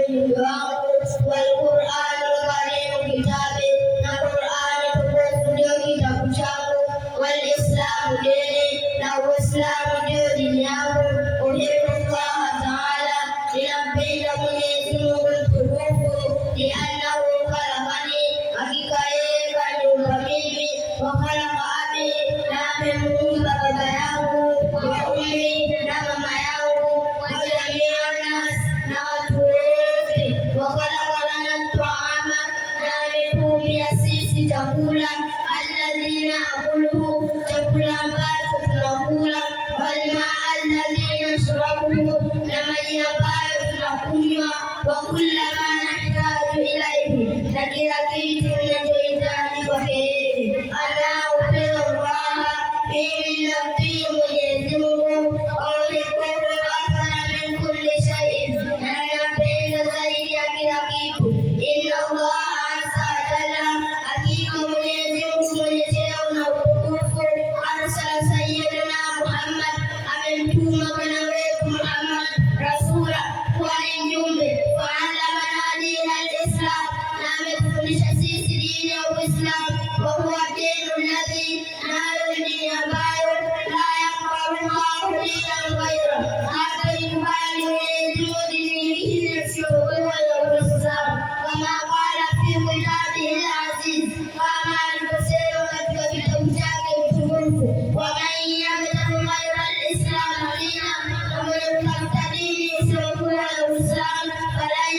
Mungu wangu, walqurani karimu kitabi, na Qurani tukufu ndio kitabu changu, walislamu dini, na Uislamu ndio dini yangu. Uhibbu Allaha taala, ninampenda Mwenyezi Mungu mtukufu, liannahu khalaqani, hakika yeye kaniumba mimi, wa khalaqa abi, na amemuumba baba yangu, wa ummi, na mama yangu, wa jamia nas, na watu wote, wa khalaqa lana taama, na ametuumbia sisi chakula, alladhi naakuluhu, chakula ambacho tunakula, walmaa alladhi nashrabuhu, na maji ambayo tunakunywa, wa kulla ma nahtaju ilaihi, na kila kitu tunachohitaji kwake yeye. Ana upendo Allah, mimi namtii Mwenyezi Mungu, aulikumbu athara min kulli shay'in, na napenda zaidi ya kila kitu. Inna Allah azza wa jalla, hakika Mwenyezi Mungu mwenye cheo na utukufu, arsala sayyidina Muhammad, amemtuma bwana wetu Muhammad rasula, kuwa ni mjumbe, faallamana dina al-Islam, na ametufundisha sisi dini ya Uislamu, wa huwa dinu alladhi, nayo dini ambayo la yakbalu Allahu dinan ghaira, hataikubali Mwenyezi Mungu dini nyingine isiyokuwa ya Uislamu, kama qala fi kitabihi al-aziz, kama alivyosema katika kitabu chake mtukufu, wa man yabtaghi ghaira al-islam dinan, na mwenye kutafuta dini isiyokuwa ya Uislamu, falan